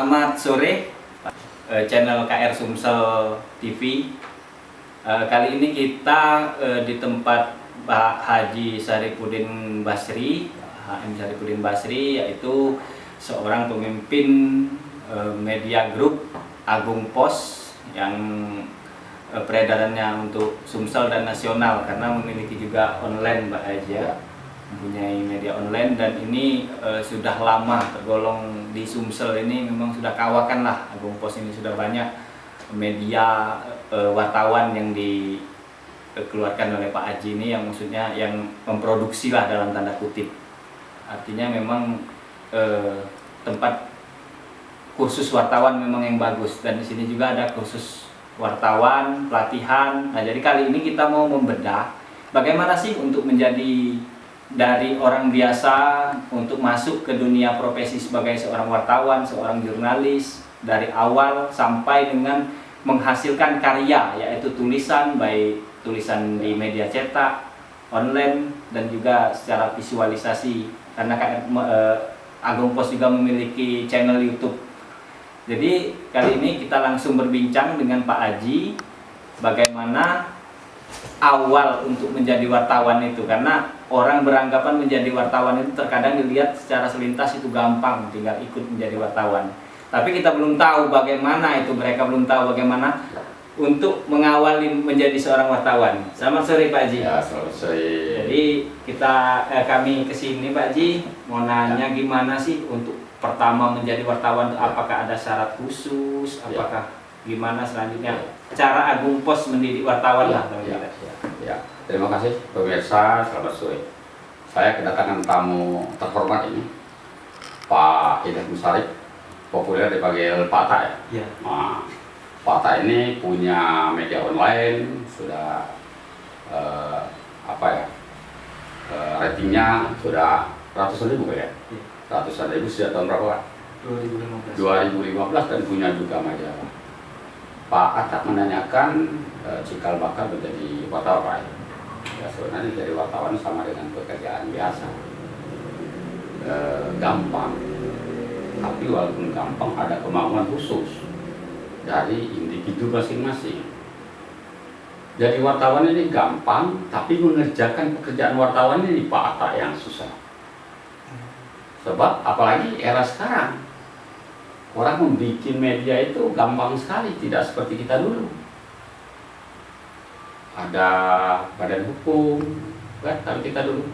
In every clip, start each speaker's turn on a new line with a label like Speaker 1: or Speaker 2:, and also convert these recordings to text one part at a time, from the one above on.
Speaker 1: Selamat sore, channel KR Sumsel TV. Kali ini kita di tempat Pak Haji Syarifuddin Basri, HM Syarifuddin Basri, yaitu seorang pemimpin media grup Agung Pos yang peredarannya untuk Sumsel dan nasional, karena memiliki juga online Pak Haji ya. Mempunyai media online, dan ini sudah lama tergolong di Sumsel ini, memang sudah kawakan lah Agung Pos ini. Sudah banyak media wartawan yang dikeluarkan oleh Pak Haji ini, yang maksudnya yang memproduksi lah dalam tanda kutip. Artinya memang tempat khusus wartawan memang yang bagus, dan di sini juga ada khusus wartawan pelatihan. Nah, jadi kali ini kita mau membedah bagaimana sih untuk menjadi dari orang biasa untuk masuk ke dunia profesi sebagai seorang wartawan, seorang jurnalis, dari awal sampai dengan menghasilkan karya, yaitu tulisan, baik tulisan di media cetak, online, dan juga secara visualisasi, karena Agung Pos juga memiliki channel YouTube. Jadi kali ini kita langsung berbincang dengan Pak Haji bagaimana awal untuk menjadi wartawan itu, karena orang beranggapan menjadi wartawan itu terkadang dilihat secara selintas itu gampang, tinggal ikut menjadi wartawan. Tapi kita belum tahu bagaimana itu, mereka belum tahu bagaimana untuk mengawali menjadi seorang wartawan. Selamat sore Pak Haji.
Speaker 2: Ya, selamat sore.
Speaker 1: Jadi kami kesini Pak Haji mau nanya gimana sih untuk pertama menjadi wartawan, apakah ada syarat khusus, apakah gimana selanjutnya cara Agung Pos mendidik wartawan lah.
Speaker 2: Terima kasih pemirsa, selamat sore. Saya kedatangan tamu terhormat ini, Pak Hidayat Musarif, populer dipanggil Pak Ta ya. Nah, Pak Ta ini punya media online, sudah ratingnya sudah ratusan ribu ya. Ratusan ribu sejak tahun berapa? 2015 dan punya juga majalah. Pak Atak menanyakan cikal bakal menjadi wartawan. Ya, sebenarnya jadi wartawan sama dengan pekerjaan biasa, gampang. Tapi walaupun gampang, ada kemauan khusus dari individu masing-masing. Jadi wartawan ini gampang, tapi mengerjakan pekerjaan wartawan ini Pak Atak yang susah. Sebab apalagi era sekarang, orang membuat media itu gampang sekali, tidak seperti kita dulu. Ada badan hukum, kan, kalau kita dulu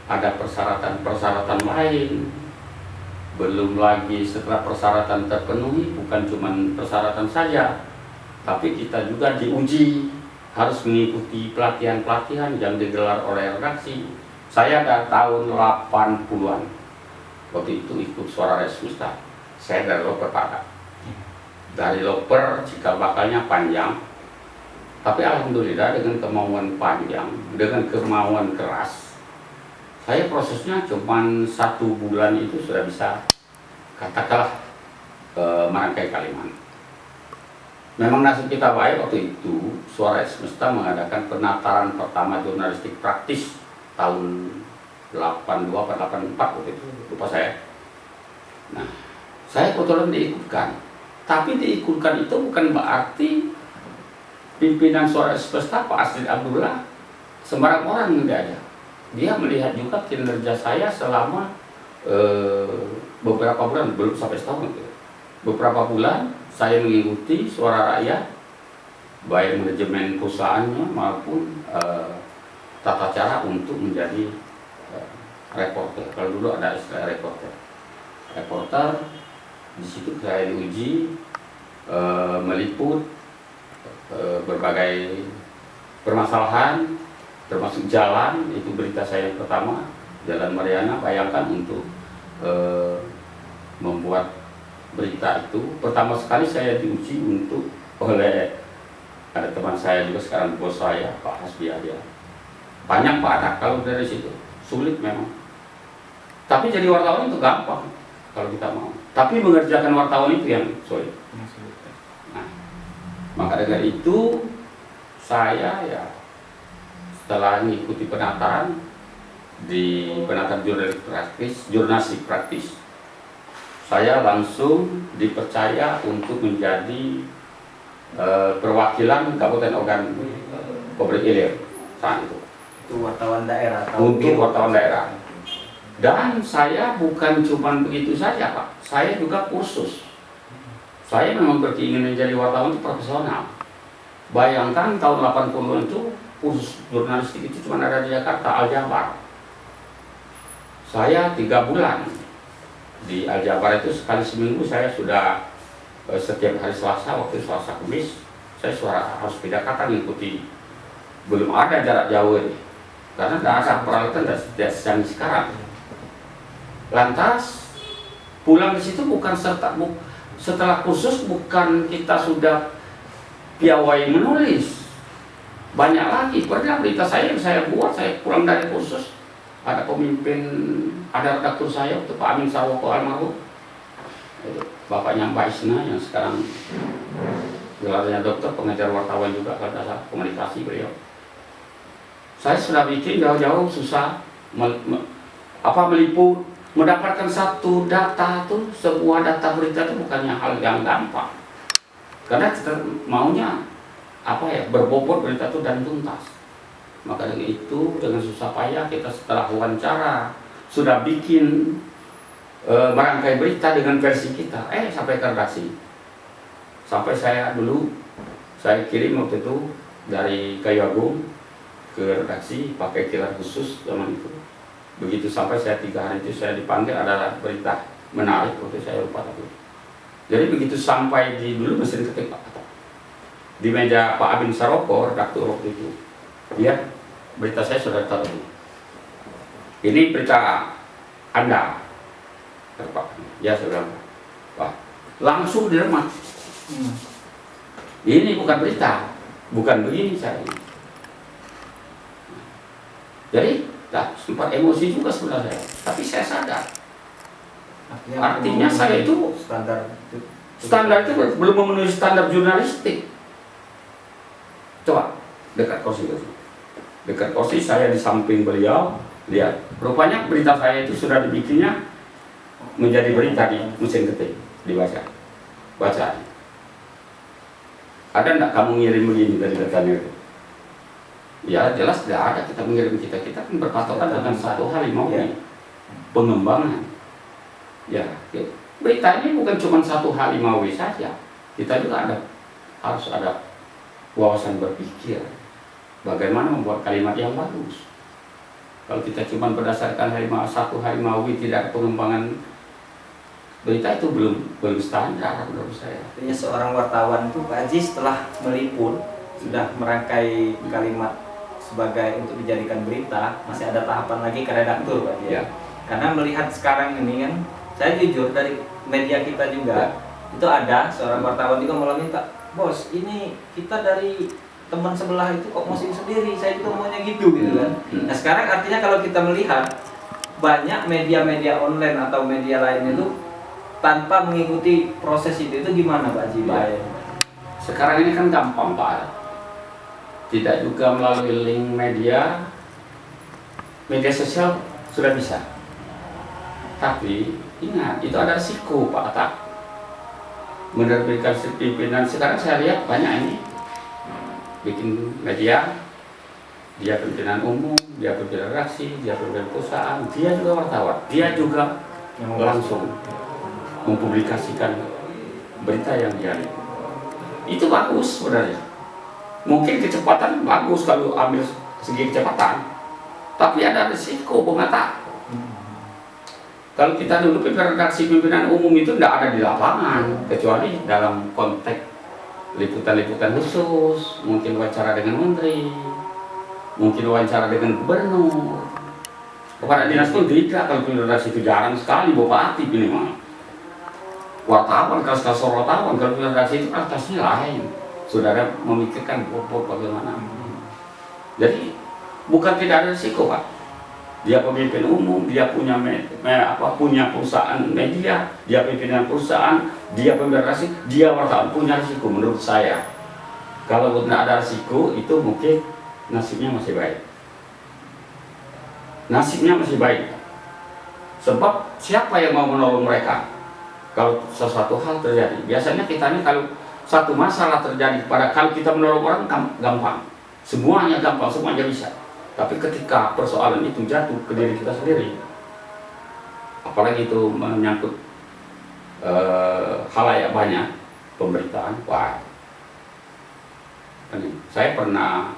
Speaker 2: ada persyaratan-persyaratan lain. Belum lagi setelah persyaratan terpenuhi, bukan cuma persyaratan saja, tapi kita juga diuji, harus mengikuti pelatihan-pelatihan yang digelar oleh redaksi. Saya dari tahun 80-an, waktu itu ikut Suara Semesta. Saya dari loper Pak. Dari loper cikal bakalnya panjang, tapi alhamdulillah dengan kemauan panjang, dengan kemauan keras, saya prosesnya cuma 1 bulan itu sudah bisa katakanlah merangkai kalimat. Memang nasib kita baik waktu itu. Suara Semesta mengadakan penataran pertama jurnalistik praktis tahun 82 atau 84 waktu itu, lupa saya. Nah, saya kebetulan diikutkan, tapi diikutkan itu bukan berarti pimpinan Suara Semesta Pak Asrid Abdullah sembarang orang yang ada. Dia melihat juga kinerja saya selama beberapa bulan, belum sampai setahun. Beberapa bulan saya mengikuti Suara Rakyat, baik manajemen perusahaannya maupun tata cara untuk menjadi reporter. Kalau dulu ada istilah reporter. Di situ saya diuji meliput berbagai permasalahan, termasuk jalan. Itu berita saya yang pertama, Jalan Mariana. Bayangkan untuk membuat berita itu, pertama sekali saya diuji untuk oleh ada teman saya juga sekarang bos saya, Pak Hasbi Adia. Banyak Pak Anak kalau dari situ sulit memang. Tapi jadi wartawan itu gampang kalau kita mau. Tapi mengerjakan wartawan itu yang sulit. Nah, maka dari itu saya ya setelah mengikuti penataran di penataran jurnalistik praktis, saya langsung dipercaya untuk menjadi perwakilan Kabupaten Ogan Komering Ilir saat itu.
Speaker 1: Itu wartawan daerah atau
Speaker 2: Untuk wartawan daerah. Dan saya bukan cuma begitu saja Pak, saya juga kursus. Saya memang berkeinginan menjadi wartawan itu profesional. Bayangkan tahun 80-an itu kursus jurnalistik itu cuma ada di Jakarta, Al-Jabar. Saya 3 bulan di Al-Jabar itu, sekali seminggu saya sudah setiap hari Selasa, waktu Selasa Kamis saya harus ke Jakarta mengikuti. Belum ada jarak jauh ini, karena dasar peralatan tidak secanggih sekarang. Lantas pulang ke situ bukan setelah kursus, bukan kita sudah piawai menulis. Banyak lagi, pernah berita saya yang saya buat, saya pulang dari kursus, ada pemimpin, ada redaktur saya waktu Pak Amin Sarwoko almarhum, bapaknya Mbak Isna yang sekarang gelarnya dokter, pengajar wartawan juga, kalau tidak salah komunikasi beliau. Saya sudah bikin jauh-jauh susah meliput, mendapatkan satu data tuh, sebuah data berita itu bukannya hal yang gampang. Karena kita maunya berbobot berita itu dan tuntas. Maka dengan itu, dengan susah payah kita setelah wawancara sudah bikin merangkai berita dengan versi kita, sampai ke redaksi. Sampai saya kirim waktu itu dari Kayu Agung ke redaksi pakai kilat khusus zaman itu. Begitu sampai saya 3 hari itu saya dipanggil, ada berita menarik waktu saya lupa tapi. Jadi begitu sampai di dulu mesin ketik di meja Pak Amin Sarwoko, redaktur waktu itu, dia berita saya sudah taruh. Ini berita Anda, Pak. Ya sudah, Pak. Langsung diremat. Ini bukan berita, bukan begini saya. Jadi sempat emosi juga sebenarnya, tapi saya sadar. Artinya saya itu standar itu belum memenuhi standar jurnalistik. Coba dekat kursi saya di samping beliau, lihat. Rupanya berita saya itu sudah dibikinnya menjadi berita di mesin ketik, dibaca. Ada enggak kamu ngirim begini dari datanya itu? Ya jelas tidak ada, kita mengirim kita kan berpatokan dengan satu hari mau pengembangan. Ya, berita ini bukan cuma satu hari mau saja, kita juga harus ada wawasan berpikir, bagaimana membuat kalimat yang bagus. Kalau kita cuma berdasarkan satu hari mau tidak ada pengembangan berita, itu belum standar menurut saya.
Speaker 1: Artinya seorang wartawan itu Pak Haji setelah meliput sudah merangkai kalimat sebagai untuk dijadikan berita, masih ada tahapan lagi ke redaktur Pak ya. Karena melihat sekarang ini kan, saya jujur dari media kita juga itu ada seorang wartawan juga malah minta, bos ini kita dari teman sebelah itu kok mesti sendiri, saya juga maunya gitu kan. Nah sekarang artinya kalau kita melihat banyak media-media online atau media lain itu tanpa mengikuti proses itu gimana Pak Haji?
Speaker 2: Sekarang ini kan gampang Pak. Tidak juga melalui link media sosial sudah bisa. Tapi ingat, itu ada risiko Pak Atta. Menerbitkan pimpinan, sekarang saya lihat banyak ini bikin media, dia pimpinan umum, dia pimpinan redaksi, dia pimpinan perusahaan, dia juga wartawan, dia juga langsung mempublikasikan berita yang dia lihat. Itu bagus sebenarnya. Mungkin kecepatan bagus kalau ambil segi kecepatan, tapi ada risiko pengata. Kalau kita dulu redaksi pimpinan umum itu tidak ada di lapangan, kecuali dalam konteks liputan-liputan khusus, mungkin wawancara dengan menteri, mungkin wawancara dengan gubernur. Kepala dinas pun tidak, kalau redaksi itu jarang sekali bawa aktif ini mah. Wartawan, kas-kas wartawan, kalau redaksi itu kasnya lain. Saudara memikirkan bobot bagaimana. Jadi bukan tidak ada risiko Pak. Dia pemimpin umum, dia punya punya perusahaan media, dia pimpinan perusahaan, dia pemimpin redaksi, dia wartawan, punya risiko menurut saya. Kalau tidak ada risiko itu mungkin nasibnya masih baik. Nasibnya masih baik. Sebab siapa yang mau menolong mereka? kalau sesuatu hal terjadi. Biasanya kita ini kalau satu masalah terjadi kalau kita menolong orang gampang, semuanya gampang, semuanya bisa. Tapi ketika persoalan itu jatuh ke diri kita sendiri, apalagi itu menyangkut halayak banyak, pemberitaan, wah. Saya pernah,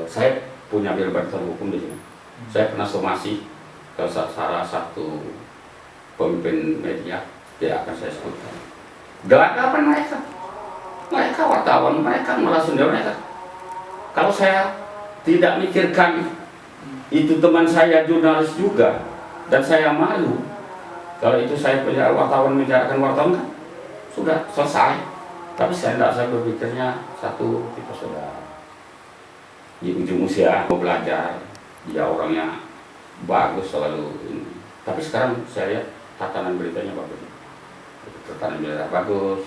Speaker 2: saya punya biro-biro hukum di sini. Saya pernah somasi ke salah satu pemimpin media, tidak akan saya sebutkan. Gelagapan mereka wartawan, mereka malah sendiri mereka. Kalau saya tidak mikirkan itu teman saya jurnalis juga, dan saya malu kalau itu saya punya wartawan membicarakan wartawan kan sudah selesai. Tapi saya berpikirnya satu, kita sudah di ujung usia mau belajar, dia orangnya bagus selalu ini. Tapi sekarang saya lihat tatanan beritanya bagus, tatanan berita bagus.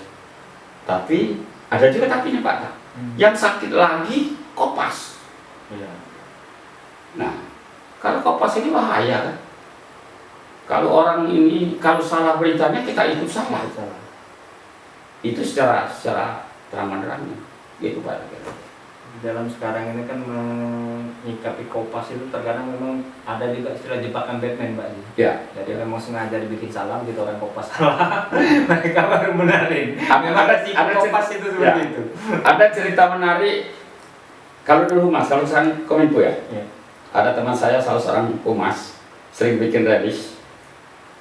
Speaker 2: Tapi ada juga tapinya Pak. Yang sakit lagi Kompas.
Speaker 1: Iya.
Speaker 2: Nah, kalau Kompas ini bahaya kan? Kalau orang ini kalau salah beritanya kita ikut salah. Itu secara terang-terangan gitu Pak.
Speaker 1: Dalam sekarang ini kan menyikapi Kompas itu terkadang memang ada juga istilah jebakan Batman, Pak.
Speaker 2: Ya.
Speaker 1: Jadi memang sengaja dibikin salah gitu, orang Kompas salah. Mereka baru benarin. Memang ada Kompas itu seperti itu.
Speaker 2: Ada cerita menarik. Kalau dulu Mas, kalau sekarang Kominfo ya. Ada teman saya salah seorang humas sering bikin release.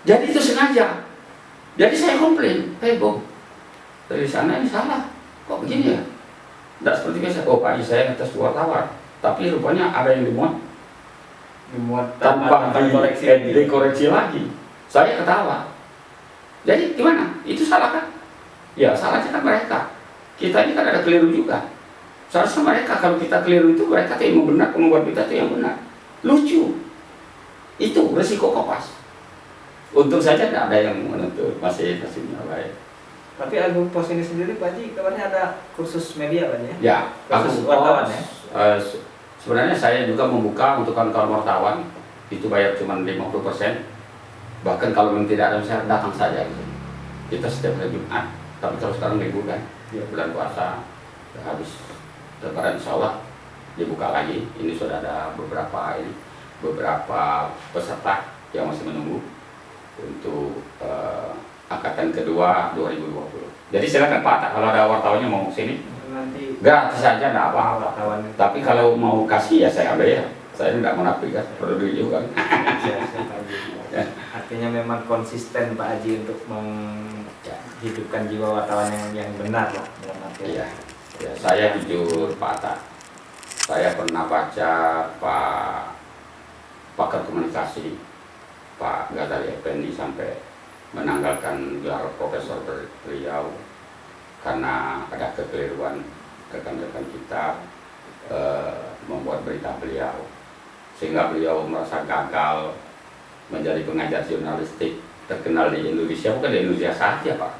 Speaker 2: Jadi itu sengaja. Jadi saya komplain, Bu, dari sana ini salah. Kok begini ya? Tidak seperti biasa. Oh Pak, saya ngetes wartawan, tapi rupanya ada yang dimuat tanpa dikoreksi lagi. Saya ketawa. Jadi gimana? Itu salah kan? Ya salahnya kan mereka. Kita ini kan ada keliru juga. Seharusnya mereka, kalau kita keliru itu mereka yang benar, membuat kita itu yang benar. Lucu. Itu resiko Kompas. Untung saja tidak ada yang menentu, masih baik.
Speaker 1: Tapi album pos ini sendiri Pak Haji, kabarnya ada kursus media Pak Haji ya?
Speaker 2: Ya,
Speaker 1: kursus wartawan ya?
Speaker 2: Sebenarnya saya juga membuka untuk kawan-kawan wartawan, itu bayar cuma 50%. Bahkan kalau memang tidak ada, saya datang saja. Kita setiap hari Jumat, tapi kalau sekarang libur kan, bulan puasa, habis lebaran insya Allah dibuka lagi. Ini sudah ada beberapa peserta yang masih menunggu untuk angkatan kedua 2020. Jadi silakan Pak, kalau ada wartawannya mau sini
Speaker 1: nanti
Speaker 2: gratis saja, tidak apa-apa.
Speaker 1: wartawan.
Speaker 2: Tapi kalau mau kasih ya saya ambil ya. Saya tidak munafik kan, perlu duit juga.
Speaker 1: Artinya memang konsisten Pak Haji untuk menghidupkan jiwa wartawan yang benar lah dalam arti.
Speaker 2: Iya. Ya, saya jujur Pak Atta, saya pernah baca pakar komunikasi Pak Ghazali Effendi sampai menanggalkan gelar profesor beliau karena ada kekeliruan rekan-rekan kita membuat berita beliau, sehingga beliau merasa gagal menjadi pengajar jurnalistik terkenal di Indonesia, bukan di Indonesia saja Pak,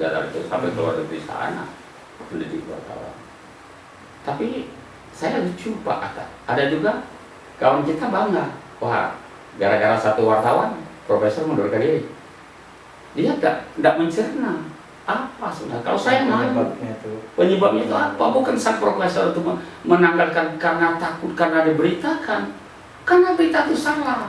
Speaker 2: Ghazali itu sampai keluar negeri sana mendidik wartawan. Tapi saya lucu Pak Atta, ada juga kawan kita bangga, wah gara-gara satu wartawan profesor mundurkan diri. Dia tidak mencerna apa sudah. Kalau saya malu, penyebabnya itu apa? Bukan sang profesor itu menanggalkan karena takut, karena diberitakan, karena berita itu salah.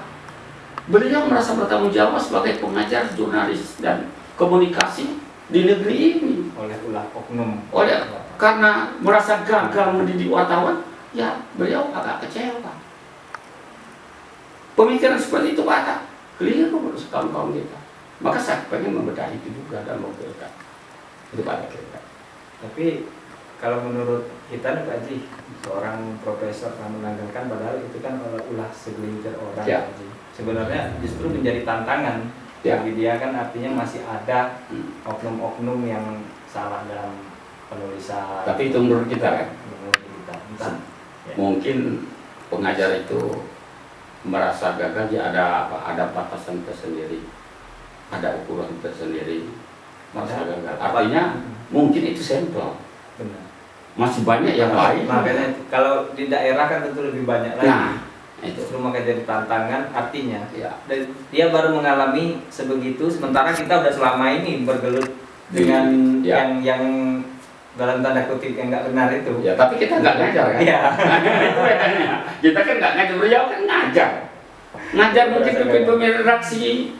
Speaker 2: Beliau merasa bertanggung jawab sebagai pengajar jurnalis dan komunikasi di negeri ini.
Speaker 1: Oleh ulah oknum.
Speaker 2: Karena merasa gagal mendidik wartawan, ya beliau agak kecewa. Pemikiran seperti itu Pak, keliru menurut kawan-kawan kita. Maka saya pengen membedahi itu juga dan memberikan itu Pak.
Speaker 1: Tapi kalau menurut kita nih Pak Haji, seorang profesor yang menanggalkan, padahal itu kan ulah segelintir orang
Speaker 2: ya.
Speaker 1: Pak Haji. Sebenarnya justru menjadi tantangan.
Speaker 2: Ya.
Speaker 1: Bagi dia kan artinya masih ada oknum-oknum yang salah dalam penulisan.
Speaker 2: Tapi itu menurut kita kan.
Speaker 1: Menurut kita. Entah, ya.
Speaker 2: Mungkin pengajar itu merasa gagal, ya ada batasan tersendiri, ada ukuran tersendiri, merasa gagal. Artinya mungkin itu sampel.
Speaker 1: Benar.
Speaker 2: Masih banyak yang lain.
Speaker 1: Makanya kalau di daerah kan tentu lebih banyak lagi.
Speaker 2: Nah, Itu.
Speaker 1: Justru maka jadi tantangan, artinya
Speaker 2: Ya.
Speaker 1: dan dia baru mengalami sebegitu, sementara kita udah selama ini bergelut dengan
Speaker 2: Ya.
Speaker 1: yang dalam tanda kutip yang nggak benar itu.
Speaker 2: Ya, tapi kita nggak ngajar kan?
Speaker 1: Iya.
Speaker 2: Itu bedanya. Kita kan nggak ngajar, beliau kan ngajar. Ngajar mungkin pemimpin redaksi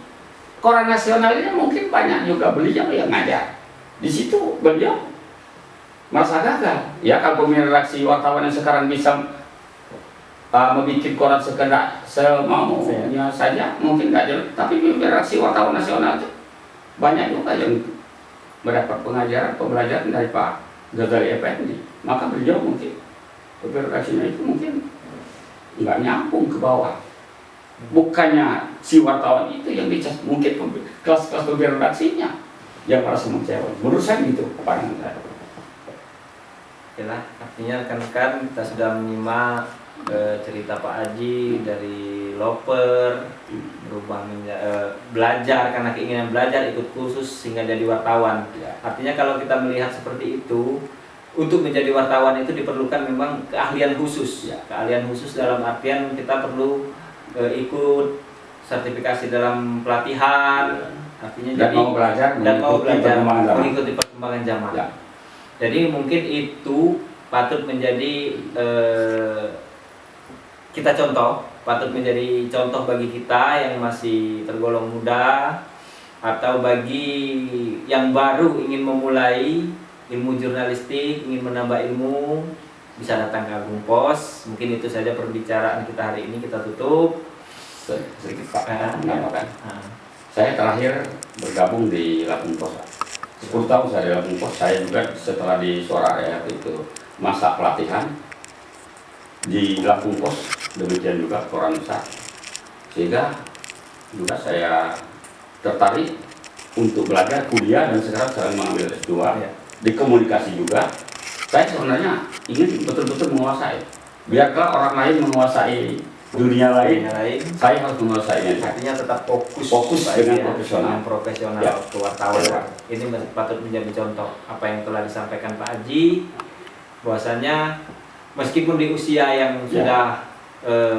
Speaker 2: koran nasional ini mungkin banyak juga beliau yang ngajar. Di situ beliau merasa gagal. Ya, kalau pemimpin redaksi wartawan yang sekarang bisa membuat koran sekedak semaunya saja, mungkin nggak jelas. Tapi pemimpin redaksi wartawan nasional itu banyak juga yang mendapat pembelajaran dari Pak Ghazali Effendi. Maka beliau mungkin pemimpin redaksinya itu mungkin nggak nyambung ke bawah. Bukannya si wartawan itu yang dicas, mungkin kelas-kelas pemimpin redaksinya yang merasa mengecewa. Menurut saya gitu pandangan saya.
Speaker 1: Okelah, artinya rekan-rekan kita sudah menyimak cerita Pak Haji dari loper berubah belajar karena keinginan belajar, ikut kursus sehingga jadi wartawan.
Speaker 2: Ya.
Speaker 1: Artinya kalau kita melihat seperti itu, untuk menjadi wartawan itu diperlukan memang keahlian khusus.
Speaker 2: Ya.
Speaker 1: Keahlian khusus dalam artian kita perlu ikut sertifikasi dalam pelatihan, artinya
Speaker 2: Dan mau belajar,
Speaker 1: mengikuti perkembangan zaman.
Speaker 2: Ya.
Speaker 1: Jadi mungkin itu patut menjadi kita contoh, patut menjadi contoh bagi kita yang masih tergolong muda atau bagi yang baru ingin memulai ilmu jurnalistik, ingin menambah ilmu, bisa datang ke Agung Pos. Mungkin itu saja perbicaraan kita hari ini, kita tutup.
Speaker 2: Sedikit Pak,
Speaker 1: Ya.
Speaker 2: saya terakhir bergabung di Lampung Pos. 10 tahun saya di Lampung Pos. Saya juga setelah di Suara Rakyat itu masa pelatihan di Lampung Pos, demikian juga koran besar. Sehingga juga saya tertarik untuk belajar kuliah dan sekarang saya mengambil S2
Speaker 1: Ya.
Speaker 2: di komunikasi juga. Saya sebenarnya ingin betul-betul menguasai. Biarlah orang lain menguasai dunia lain, saya harus menguasainya.
Speaker 1: Artinya tetap fokus
Speaker 2: Fokus
Speaker 1: Pak,
Speaker 2: dengan
Speaker 1: ya,
Speaker 2: profesional.
Speaker 1: dengan profesional
Speaker 2: Ya.
Speaker 1: kewartawan.
Speaker 2: Ya.
Speaker 1: Ini patut menjadi contoh apa yang telah disampaikan Pak Haji, bahwasanya meskipun di usia yang sudah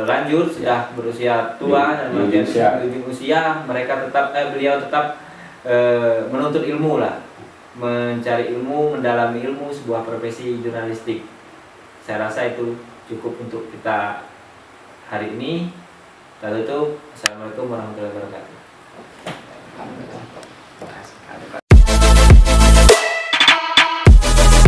Speaker 1: lanjut, sudah berusia tua dan di ujung usia, mereka tetap beliau tetap menuntut ilmu lah, mencari ilmu, mendalami ilmu sebuah profesi jurnalistik. Saya rasa itu cukup untuk kita hari ini. Kita tutup. Assalamualaikum warahmatullahi wabarakatuh.